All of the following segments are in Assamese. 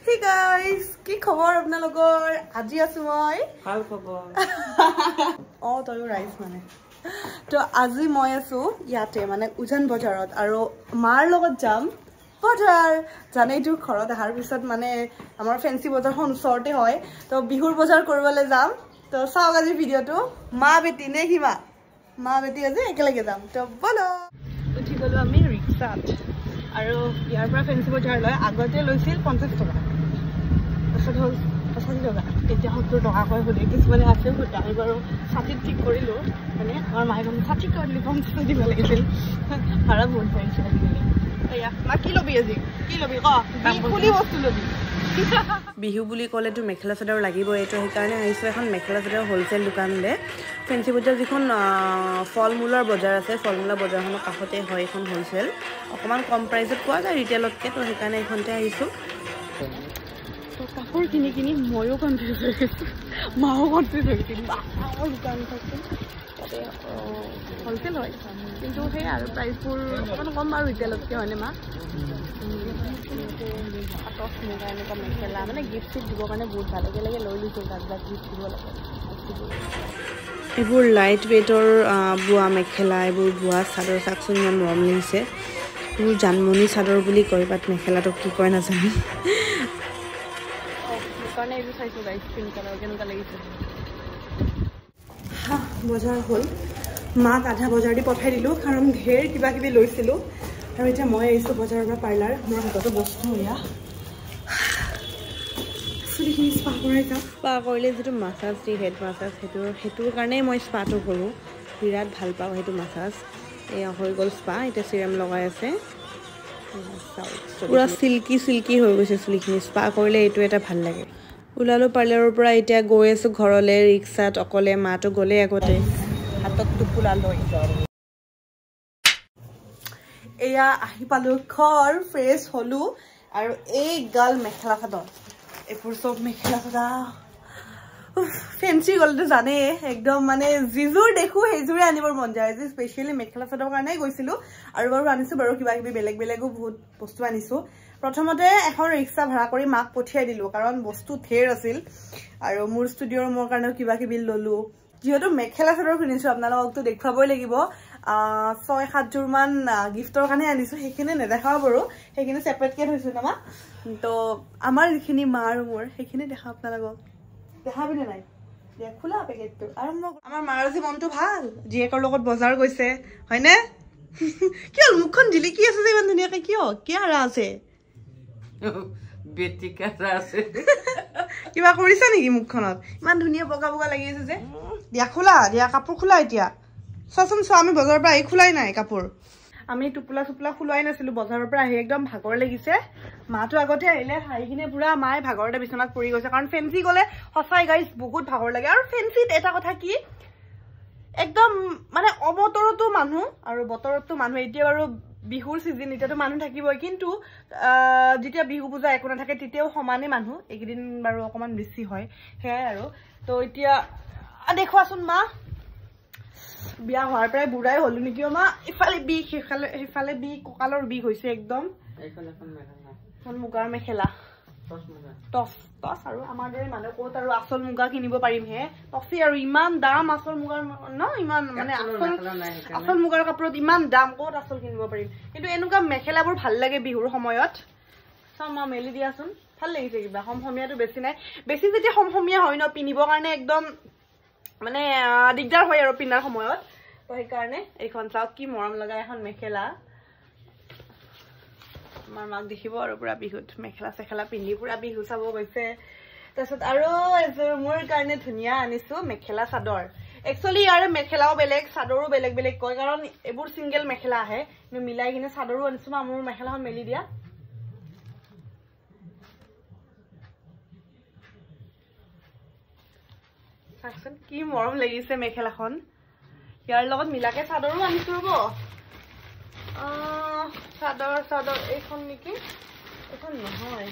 Hey guys, কি খবৰ আপোনালোকৰ? আজি আছো মই ভাল খবৰ তয়ো ৰাইস মানে তো আজি মই আছো ইয়াতে মানে উজান বজাৰত আৰু মাৰ লগত যাম বজাৰ জানেইটো ঘৰত আহাৰ পিছত মানে আমাৰ ফেন্সি বজাৰখন ওচৰতে হয় তো বিহুৰ বজাৰ কৰিবলৈ যাম তো চাওক আজি ভিডিঅটো মা বেটি নে হিমা মা বেটি আজি একেলগে যাম তো বলো উঠি গলো আমি ৰিক্সাত আৰু ইয়াৰ পৰা ফেন্সি বজাৰলৈ আগতে লৈছিল 50 টকা তাৰপিছত হ'ল 85 টকা এতিয়া 70 টকা কৈ হ'লে কিছুমানে আছে আমি বাৰু 60 ঠিক কৰিলো মানে আমাৰ মায়ে মানে 60 কৰিলে 50 দিব লাগিছিল ভাড়া বহুত পাইছে আজিকালি এয়া মা কি লবি আজি কি লবি ক ফুলি বস্তু লবি বিহু বুলি ক'লেতো মেখেলা চাদৰ লাগিব এইটো সেইকাৰণে আহিছোঁ এখন মেখেলা চাদৰ হোলচেল দোকানলৈ ফেন্সি বজাৰ যিখন ফল মূলৰ বজাৰ আছে ফল মূলৰ বজাৰখনৰ কাষতে হয় এখন হোলচেল অকণমান কম প্ৰাইচত পোৱা যায় ৰিটেইলতকৈ তো সেইকাৰণে এইখনতে আহিছোঁ তো কাপোৰ কিনি কিনি ময়ো কনফিউজ হৈ গৈছোঁ মাও কনফিউজ হৈ গৈছিল দোকান থাকছিল তাতে হোলচেল হয় কিন্তু সেই আৰু প্ৰাইচবোৰ অকণমান কম বাৰু ৰিটেইলতকৈ হয়নে মা পাটচ মুগা এনেকুৱা মেখেলা মানে গিফ্ট চিফ্ট দিবৰ কাৰণে বহুত ভাল একেলগে লৈ লৈছোঁ তাক গিফ্ট দিব লাগে এইবোৰ লাইট ৱেইটৰ বোৱা মেখেলা এইবোৰ বোৱা চাদৰ চাকচোন ইমান মৰম লাগিছে এইবোৰ জানমণি চাদৰ বুলি কয় বাট মেখেলাটোক কি কয় নাজানো সেইকাৰণে এইবোৰ চাইছোঁ গাইজ পিংক কালাৰ কেনেকুৱা লাগিছে বজাৰ হ'ল মাক আধা বজাৰ দি পঠাই দিলোঁ কাৰণ ঢেৰ কিবা কিবি লৈছিলোঁ আৰু এতিয়া মই আহিছোঁ বজাৰৰ পৰা পাৰ্লাৰ মোৰ হাততো বস্তু এয়া চুলিখিনি স্পা কৰাই যাওঁ স্পা কৰিলে যিটো মাছাজ দি হেড মাছাজ সেইটোৰ কাৰণেই মই স্পাটো কৰোঁ বিৰাট ভাল পাওঁ সেইটো মাছাজ এয়া হৈ গ'ল স্পা এতিয়া চিৰাম লগাই আছে পুৰা চিল্কি হৈ গৈছে চুলিখিনি স্পা কৰিলে এইটো এটা ভাল লাগে ওলালোঁ পাৰ্লাৰৰ পৰা এতিয়া গৈ আছোঁ ঘৰলৈ ৰিক্সাত অকলে মাটো গ'লে আগতে হাতত টোপোলা লৈ এয়া আহি পালোঁ ঘৰ ফ্ৰেছ হ'লোঁ আৰু এই গাল মেখেলা চাদৰ এইবোৰ চব মেখেলা চাদৰ ফেন্সি গ'লেতো জানেই একদম মানে যিযোৰ দেখোঁ সেইযোৰে আনিবৰ মন যায় আজি স্পেচিয়েলি মেখেলা চাদৰ কাৰণেই গৈছিলোঁ আৰু বাৰু আনিছোঁ বাৰু কিবা কিবি বেলেগো বহুত বস্তু আনিছোঁ প্ৰথমতে এখন ৰিক্সা ভাড়া কৰি মাক পঠিয়াই দিলোঁ কাৰণ বস্তু ঢেৰ আছিল আৰু মোৰ ষ্টুডিঅ'ৰ মোৰ কাৰণেও কিবা কিবি ল'লোঁ যিহেতু মেখেলা চাদৰ কিনিছোঁ আপোনালোককতো দেখুৱাবই লাগিব 6-7 যোৰমান গিফ্টৰ কাৰণে আনিছোঁ সেইখিনি নেদেখাও বাৰু সেইখিনি ছেপাৰেটকৈ থৈছোঁ ন মা তো আমাৰ যিখিনি মা আৰু মোৰ সেইখিনি দেখাওঁ আপোনালোকক দেখাবিনে নাই দিয়া খোলা পেকেটটো আৰু আমাৰ মাৰ আজি মনটো ভাল জীয়েকৰ লগত বজাৰ গৈছে হয়নে কি হ'ল মুখখন জিলিকি আছে যে ইমান ধুনীয়াকৈ কি আৰা আছে কিবা কৰিছা নেকি মুখখনত ইমান ধুনীয়া বগা বগা লাগি আছে যে দিয়া খোলা দিয়া কাপোৰ খোলা এতিয়া চোৱাচোন চোৱা আমি বজাৰৰ পৰা আহি খোলাই নাই কাপোৰ আমি টোপোলা খোলোৱাই নাছিলোঁ বজাৰৰ পৰা আহি একদম ভাগৰ লাগিছে মাটো আগতে আহিলে আহি কিনে পুৰা মায়ে ভাগৰতে বিচনাত পৰি গৈছে কাৰণ ফেন্সি গ'লে সঁচাই গাইজ বহুত ভাগৰ লাগে আৰু ফেন্সিত এটা কথা কি একদম মানে অবতৰতো মানুহ আৰু বতৰতো মানুহ এতিয়া বাৰু বিহুৰ চিজন এতিয়াতো মানুহ থাকিবই কিন্তু যেতিয়া বিহু পূজা একো নাথাকে তেতিয়াও সমানে মানুহ এইকেইদিন বাৰু অকণমান বেছি হয় সেয়াই আৰু তো এতিয়া দেখুৱাচোন মা বিয়া হোৱাৰ পৰাই বুঢ়াই হ'লো নেকি মা ইফালে বিষ সিফালে বিষ কঁকালৰ বিষ হৈছে একদম এখন মুগাৰ মেখেলা টচ আৰু আমাৰ দৰে মানুহ ক'ত আৰু আচল মুগা কিনিব পাৰিমহে টচি আৰু ইমান দাম আচল মুগাৰ ন ইমান মানে আচল মুগাৰ কাপোৰত ইমান দাম ক'ত আচল কিনিব পাৰিম কিন্তু এনেকুৱা মেখেলাবোৰ ভাল লাগে বিহুৰ সময়ত চাওঁ মা মেলি দিয়াচোন ভাল লাগিছে কিবা সমসমীয়াটো বেছি নাই বেছি যেতিয়া সমসমীয়া হয় ন পিন্ধিবৰ কাৰণে একদম মানে দিগদাৰ হয় আৰু পিন্ধাৰ সময়ত তো সেইকাৰণে এইখন চাওক কি মৰম লগা এখন মেখেলা আমাৰ মাক দেখিব আৰু পুৰা বিহুত মেখেলা চেখেলা পিন্ধি পুৰা বিহু চাব গৈছে তাৰপিছত আৰু এযোৰ মোৰ কাৰণে ধুনীয়া আনিছোঁ মেখেলা চাদৰ একচুৱেলি ইয়াৰ মেখেলাও বেলেগ চাদৰো বেলেগ কয় কাৰণ এইবোৰ ছিংগল মেখেলা আহে কিন্তু মিলাই কিনে চাদৰো আনিছোঁ মা মোৰ মেখেলাখন মেলি দিয়া চাওকচোন কি মৰম লাগিছে মেখেলাখন ইয়াৰ লগত মিলাকে চাদৰো আনিছোঁ ৰ'ব চাদৰ এইখন নেকি এইখন নহয়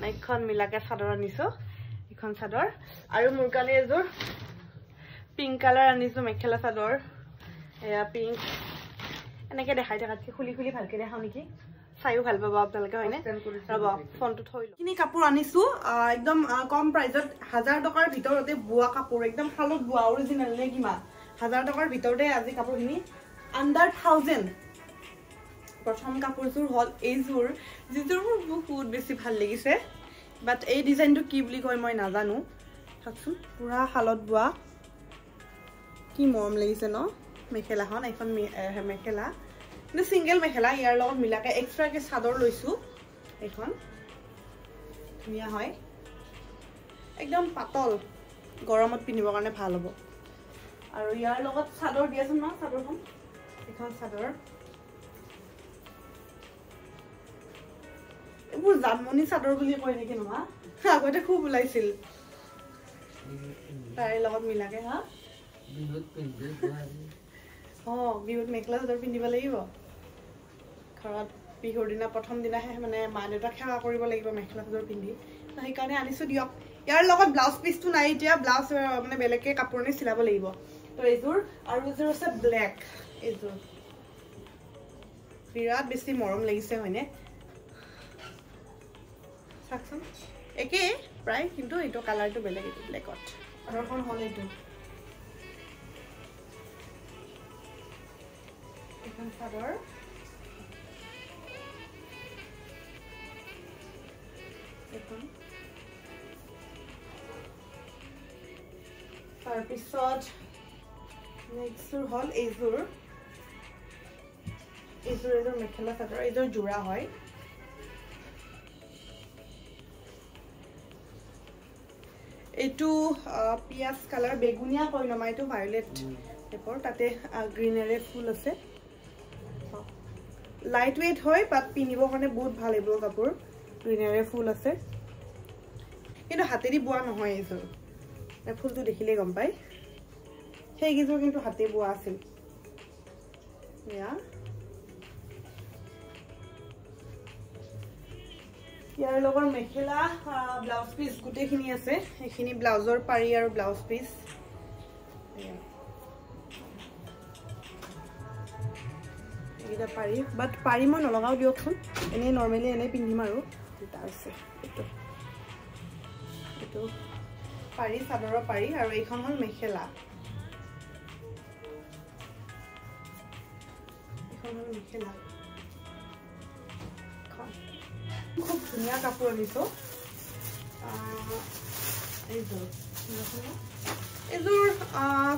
এইখন মিলাকে চাদৰ আনিছোঁ এইখন চাদৰ আৰু মোৰ কাৰণে এযোৰ পিংক কালাৰ আনিছোঁ মেখেলা চাদৰ এয়া পিংক এনেকৈ দেখাই থাকাতকৈ খুলি ভালকৈ দেখাওঁ নেকি চাইও ভাল পাব আপোনালোকে হয়নে ৰব ফোনটো থৈ লও কিনি কাপোৰ আনিছো একদম কম প্ৰাইজত 1000 টকাৰ ভিতৰতে বুৱা কাপোৰ একদম হালত বুৱা অৰিজিনাল নে কিমা 1000 টকাৰ ভিতৰতে আজি কাপোৰখিনি আন্ডাৰ 1000 প্ৰথম কাপোৰযোৰ হল এইযোৰ যিযোৰ বহুত বেছি ভাল লাগিছে বাট এই ডিজাইনটো কি বুলি কয় মই নাজানো চাওকচোন পুৰা হালত বুৱা কি মৰম লাগিছে ন মেখেলাখন এখন মেখেলা কিন্তু সিঙ্গেল মেখেলা ইয়াৰ লগত মিলাকে এক্সট্ৰাকে চাদৰ লৈছো এখন ধুনীয়া হয় একদম পাতল গৰমত পিন্ধিবৰ কাৰণে ভাল হ'ব আৰু ইয়াৰ লগত চাদৰ দিয়াছোন না চাদৰখন এখন চাদৰ এইবোৰ জানমনি চাদৰ বুলি কয় নেকি নহয় আগতে খুব ওলাইছিল তাৰে লগত মিলাকে হা বিহুত পিন্ধি বিহুত মেখেলা চাদৰ পিন্ধিব লাগিব ঘৰত বিহুৰ দিনা প্ৰথম দিনাহে মানে মা দেউতাক সেৱা কৰিব লাগিব মেখেলা চাদৰ পিন্ধি সেইকাৰণে আনিছো দিয়ক ইয়াৰ লগত ব্লাউজ পিছটো নাই এতিয়া ব্লাউজ মানে বেলেগকে কাপোৰ নি চিলাব লাগিব তো এইযোৰ আৰু এইযোৰ আছে ব্লেক এইযোৰ বিৰাট বেছি মৰম লাগিছে হয়নে চাকচোন একে প্ৰায় কিন্তু এইটো কালাৰটো বেলেগ এইটো ব্লেকত আৰু এখন হল এইটো এখন চাদৰ তাৰপিছত নেক্সটৰ হল এইযোৰ মেখেলা চাদৰ এইযোৰ জোৰা হয় এইটো পিয়াজ কালাৰ বেগুনিয়া কয় নমা এইটো ভায়োলেট টাইপৰ তাতে গ্ৰীনাৰী ফুল আছে লাইট ওয়েট হয় বাট পিন্ধিবৰ কাৰণে বহুত ভাল এইবোৰ কাপোৰ গ্ৰীনাৰী ফুল আছে কিন্তু হাতেদি বোৱা নহয় এইযোৰ ফুলটো দেখিলে গম পাই সেইকেইযোৰ কিন্তু হাতে বোৱা আছিল ইয়াৰ লগৰ মেখেলা ব্লাউজ পিস গোটেইখিনি আছে এইখিনি ব্লাউজৰ পাৰি আৰু ব্লাউজ পিস এটা পাৰি বাট পাৰি মই নলগাও দিয়কচোন এনে নৰ্মেলি এনে পিন্ধিম আৰু এটা আছে এইটো পাৰি চাদৰৰ পাৰি আৰু এইখন হল মেখেলা খুব ধুনীয়া কাপোৰ আনিছো এইযোৰ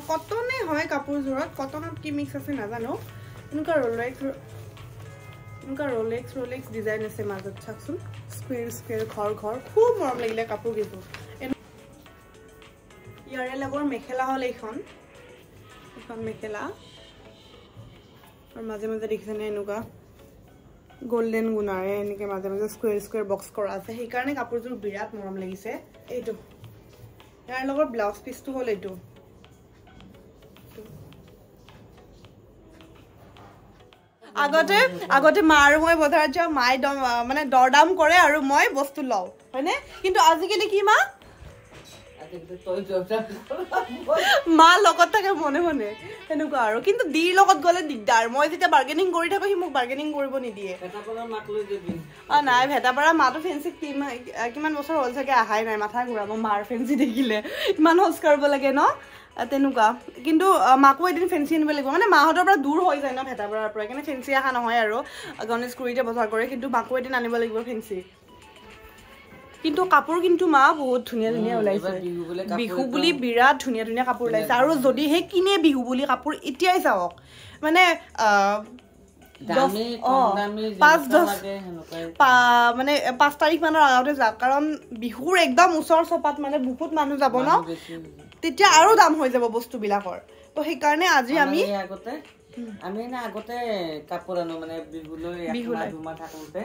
কটনে হয় কাপোৰযোৰত কটনত কি মিক্স আছে নাজানো এনেকুৱা ৰোলেক্স ডিজাইন আছে মাজত চাকচোন স্কুৱেৰ ঘৰ খুব মৰম লাগিলে কাপোৰ কেইযোৰ ইয়াৰে লগৰ মেখেলা হল এইখন মেখেলা আৰু মাজে মাজে দেখিছেনে এনেকুৱা গোল্ডেন গুণাৰে এনেকে মাজে মাজে স্কুৱেৰ বক্স কৰা আছে সেইকাৰণে কাপোৰযোৰ বিৰাট মৰম লাগিছে এইটো ইয়াৰ লগৰ ব্লাউজ পিছটো হল এইটো আগতে মা আৰু মই বজাৰত যাওঁ মাই মানে দৰদাম কৰে আৰু মই বস্তু লওঁ হয়নে কিন্তু আজিকালি কি মা মা লগত থাকে মনে মনে সেনেকুৱা আৰু কিন্তু দিৰ লগত গলে দিগদাৰ মই যেতিয়া বাৰ্গেনিং কৰি থাকো সি মোক বাৰ্গেনিং কৰিব নিদিয়ে নাই ভেটাপাৰা মাতো ফেঞ্চি কিমান বছৰ হ'ল চাগে আহাই নাই মাথা ঘূৰাব মাৰ ফেঞ্চি দেখিলে ইমান খোজ কাঢ়িব লাগে ন তেনেকুৱা কিন্তু মাকো এদিন ফেঞ্চি আনিব লাগিব মানে মাহঁতৰ পৰা দূৰ হৈ যায় ন ভেটাপাৰাৰ পৰা সেইকাৰণে ফেঞ্চি অহা নহয় আৰু গণেশগুৰিতে বজাৰ কৰে কিন্তু মাকো এদিন আনিব লাগিব ফেঞ্চি কিন্তু কাপোৰ কিন্তু মা বহুত ধুনীয়া ওলাইছে বিহু বুলি বিৰাট ধুনীয়া কাপোৰ ওলাইছে আৰু যদি হে কিনে বিহু বুলি কাপোৰ এতিয়াই যাওক মানে 5 তাৰিখ মানৰ আগতে যাওক কাৰণ বিহুৰ একদম ওচৰ চপাত মানে বহুত মানুহ যাব ন তেতিয়া আৰু দাম হৈ যাব বস্তুবিলাকৰ তো সেইকাৰণে আজি আমি আগতে কাপোৰ আনো মানে বিহুলৈ দুমাহ থাকোঁতে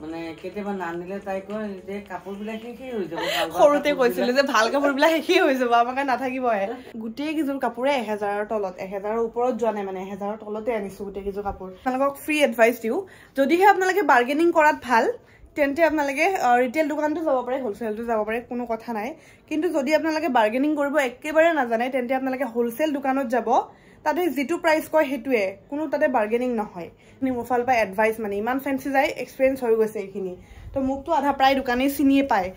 মানে কেতিয়াবা নানিলে তাই কয় যে কাপোৰবিলাক শেষেই হৈ যাব সৰুতে কৈছিলে যে ভাল কাপোৰবিলাক শেষেই হৈ যাব আমাকে নাথাকিবহে গোটেই কেইযোৰ কাপোৰে 1000ৰ তলত 1000ৰ ওপৰত যোৱা নাই মানে 1000ৰ তলতে আনিছো গোটেই কেইযোৰ কাপোৰ আপোনালোকক ফ্ৰী এডভাইচ দিওঁ যদিহে আপোনালোকে বাৰ্গেনিং কৰাত ভাল তেন্তে আপোনালোকে ৰিটেইল দোকানটো যাব পাৰে হোলচেলটো যাব পাৰে কোনো কথা নাই কিন্তু যদি আপোনালোকে বাৰ্গেনিং কৰিব একেবাৰে নাজানে তেন্তে আপোনালোকে হোলচেল দোকানত যাব তাতে যেটো প্ৰাইস কয় হেতুৱে কোনো তাতে বাৰ্গেনিং নহয় নি মোফাল পা এডভাইস মানে ইমান ফেন্সি যায় এক্সপেৰিয়েন্স হৈ গৈছে এইখিনি তো মুকটো আধা প্ৰায় দোকানে চিনিয়ে পায়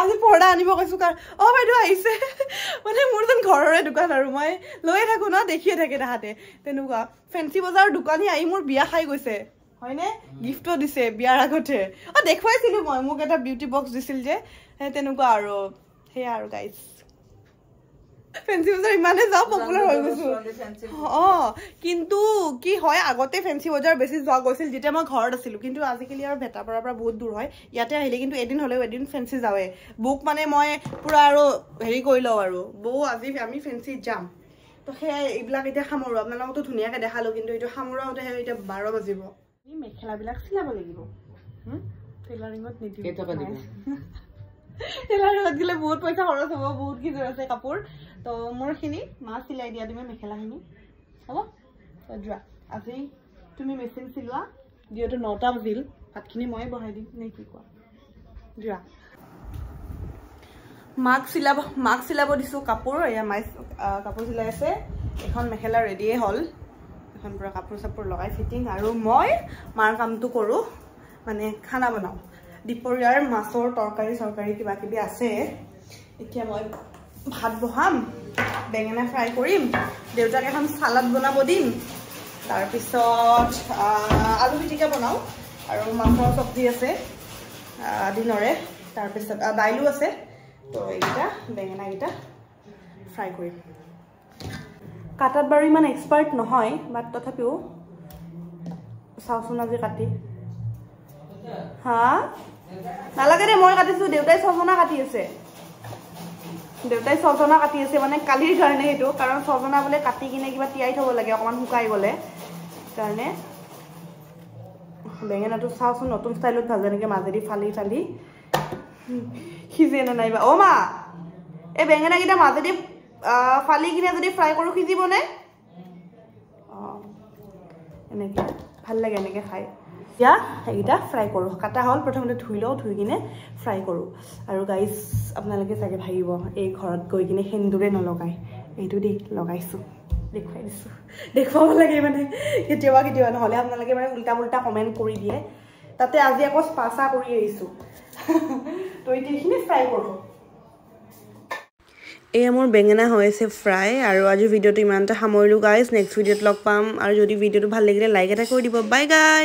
আজি পৰ্দা আনিব কৈছো কাৰ বাইদেউ আহিছে মানে মোৰ যেন ঘৰৰে দোকান আৰু মই লৈ থাকো না দেখিয়ে থাকে তাহাতে তেনেকুৱা ফেন্সি বজাৰৰ দোকানী আহি মোৰ বিয়া খাই গৈছে হয়নে গিফটো দিছে বিয়াৰ আগতে দেখুৱাইছিলো মই মোক এটা বিউটি বক্স দিছিল যে তেনেকুৱা আৰু হে আৰু গাইস ফেন্সি বজাৰ ইমানে যাও পপুলাৰ হৈ গৈছো কিন্তু কি হয় আগতে ফেন্সি বজাৰ বেছি যোৱা গৈছিল যেতিয়া মই ঘৰত আছিলো কিন্তু আজিকালি আৰু ভেটাপাৰাৰ পৰা বহুত দূৰ হয় ইয়াতে আহিলে কিন্তু এদিন হলেও এদিন ফেন্সি যাওৱে বুক মানে মই পুৰা আৰু হেৰি কৰি লও আৰু বৌ আজি আমি ফেন্সি যাম তো হে এইবিলাক এতিয়া সামৰো আপোনালোকতো ধুনীয়াকে দেখালো কিন্তু এইটো সামৰাওতে এতিয়া 12 বাজিব এই মেখেলাবিলাক চিলাব লাগিব টেইলাৰিঙত নিদিও কেই টকা দিব টেইলাৰিঙত গলে বহুত পইচা খৰচ হ'ব বহুত কি আছে কাপোৰ তো মোৰখিনি মা চিলাই দিয়া তুমি মেখেলাখিনি হ'ব যোৱা আজি তুমি মেচিন চিলোৱা যিহেতু 9টা বাজিল ভাতখিনি ময়ে বহাই দিম নে কি কোৱা যোৱা মাক চিলাব দিছো কাপোৰ এয়া মাই কাপোৰ চিলাই আছে এখন মেখেলা ৰেডিয়ে হ'ল এখন পুৰা কাপোৰ চাপোৰ লগাই ফিটিং আৰু মই মাৰ কামটো কৰো মানে খানা বনাও দুপৰীয়াৰ মাছৰ তৰকাৰী কিবা কিবি আছে এতিয়া মই ভাত বহাম বেঙেনা ফ্ৰাই কৰিম দেউতাক এখন সালাড বনাব দিম তাৰ পিছত আলু পিটিকা বনাও আৰু মাছৰ চব্জি আছে দিনৰে তাৰ পিছত দাইলো আছে তো এইটা বেঙেনা গিটা ফ্ৰাই কৰিম কাটাত বাৰু ইমান এক্সপাৰ্ট নহয় বাট তথাপিও চাওচোন আজি কাটি হা নালাগে দে মই কাটিছো দেউতাই ছজনা কাটি আছে মানে কালিৰ কাৰণে হেতু কাৰণ ছজনা বলে কাটি কিনে কিবা তিয়াই থব লাগে অকমান শুকাই গলে কাৰণে বেঙেনাটো চাওচোন নতুন ষ্টাইলত ভাজে নেকি মাজেদি ফালি সিজে না নাইবা ও মা এই বেঙেনা কিটা মাজেদি ফালি কিনে যদি ফ্ৰাই কৰো সিজিব নে এনেকে ভাল লাগে এনেকে খাই या এইটা ফ্ৰাই কৰো কাটা হল প্ৰথমতে ধুই লও ধুই কিনে ফ্ৰাই কৰো আৰু গাইস আপোনালোকে চাগে ভাবিব এই ঘৰত গৈ কিনে হেন্দুৰে নলগাই এইটো দি লগাইছো দেখাই দিছো দেখাব লাগে মানে কেতিয়াবা নহলে আপোনালোকে মানে উল্টা কমেন্ট কৰি দিয়ে তাতে আজি আকৌ স্পাসা কৰি আহিছো তো এইখিনি ফ্ৰাই কৰো এই মোৰ বেঙেনা হৈছে ফ্ৰাই আৰু আজি ভিডিওটো ইমানটা সামৰিলো গাইস নেক্সট ভিডিওত লগ পাম আৰু যদি ভিডিওটো ভাল লাগিলে লাইক এটা কৰি দিব বাই গাইস